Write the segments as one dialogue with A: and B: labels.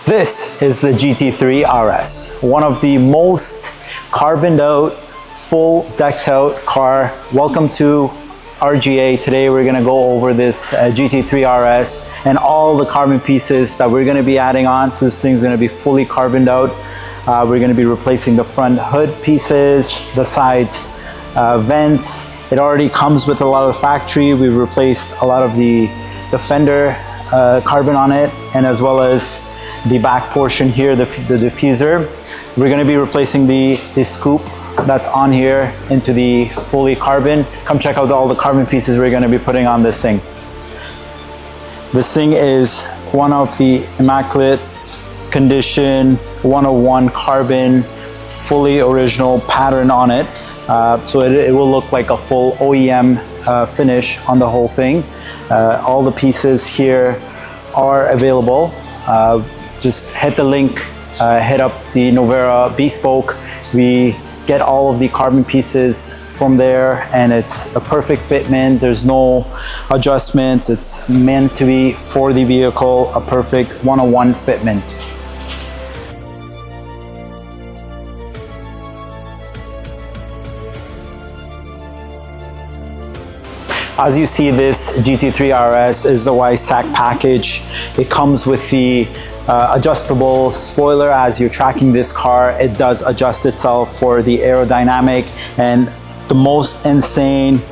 A: This is the GT3 RS, one of the most carboned out, full decked out car. Welcome to RGA. Today we're gonna go over this GT3 RS and all the carbon pieces that we're gonna be adding on. So this thing's gonna be fully carboned out. We're gonna be replacing the front hood pieces, the side vents. It already comes with a lot of the factory. We've replaced a lot of the fender carbon on it, and as well as the back portion here, the diffuser. We're going to be replacing the scoop that's on here into the fully carbon. Come check out all the carbon pieces we're going to be putting on this thing. This thing is one of the immaculate condition 101 carbon, fully original pattern on it. So it will look like a full OEM finish on the whole thing. All the pieces here are available. Just hit the link, hit up the Novera Bespoke. We get all of the carbon pieces from there, and it's a perfect fitment. There's no adjustments. It's meant to be for the vehicle, a perfect 101 fitment. As you see, this GT3 RS is the Y-Sack package. It comes with the adjustable spoiler. As you're tracking this car, it does adjust itself for the aerodynamic, and the most insane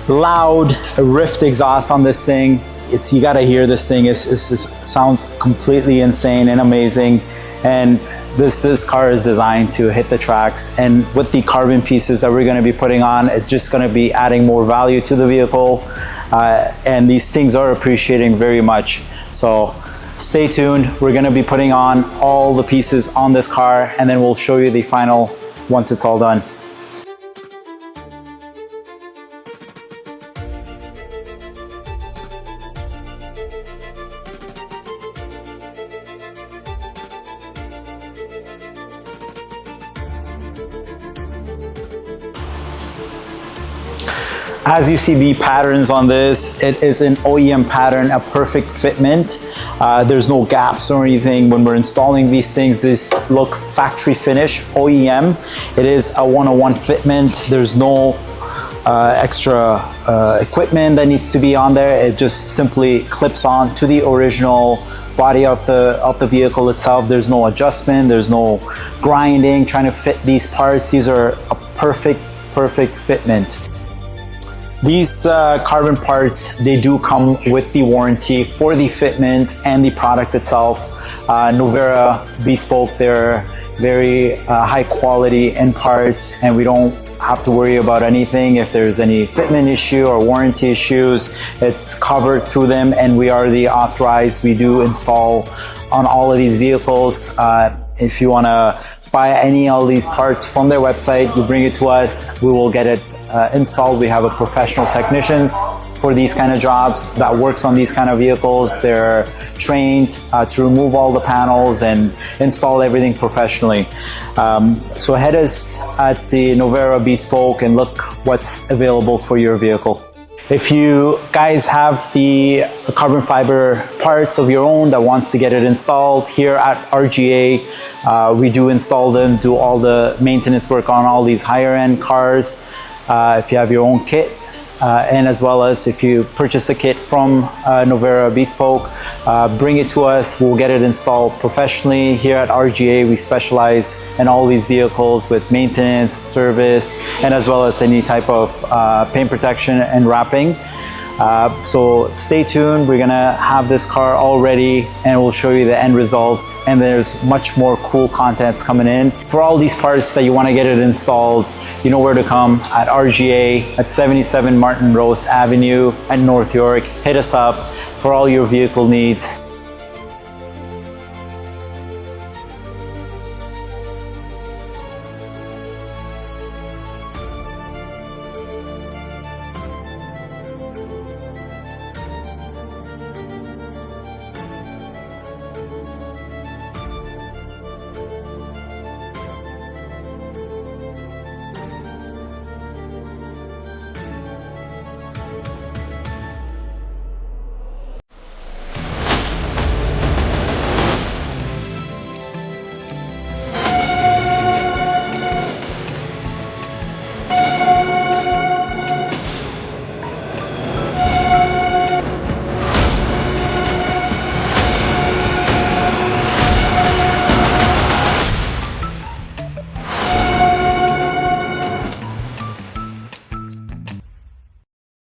A: loud rift exhaust on this thing. You gotta hear this thing. It sounds completely insane and amazing. And this car is designed to hit the tracks, and with the carbon pieces that we're going to be putting on, it's just going to be adding more value to the vehicle, and these things are appreciating very much. So stay tuned. We're going to be putting on all the pieces on this car, and then we'll show you the final once it's all done. As you see the patterns on this, it is an OEM pattern, a perfect fitment. There's no gaps or anything. When we're installing these things, this look factory finish, OEM. It is a 101 fitment. There's no extra equipment that needs to be on there. It just simply clips on to the original body of the vehicle itself. There's no adjustment. There's no grinding, trying to fit these parts. These are a perfect fitment. These carbon parts, they do come with the warranty for the fitment and the product itself. Novera Bespoke, they're very high quality in parts, and we don't have to worry about anything. If there's any fitment issue or warranty issues, it's covered through them, and we are the authorized. We do install on all of these vehicles. If you want to buy any of these parts from their website, you bring it to us, we will get it installed. We have a professional technicians for these kind of jobs that works on these kind of vehicles. They're trained to remove all the panels and install everything professionally. So head us at the Novera Bespoke and look what's available for your vehicle. If you guys have the carbon fiber parts of your own that wants to get it installed here at RGA, we do install them, do all the maintenance work on all these higher end cars. If you have your own kit, and as well as if you purchase a kit from Novera Bespoke, bring it to us. We'll get it installed professionally. Here at RGA, we specialize in all these vehicles with maintenance, service, and as well as any type of paint protection and wrapping. So stay tuned. We're gonna have this car all ready, and we'll show you the end results, and there's much more cool contents coming in. For all these parts that you want to get it installed, you know where to come at RGA at 77 Martin Rose Avenue at North York. Hit us up for all your vehicle needs.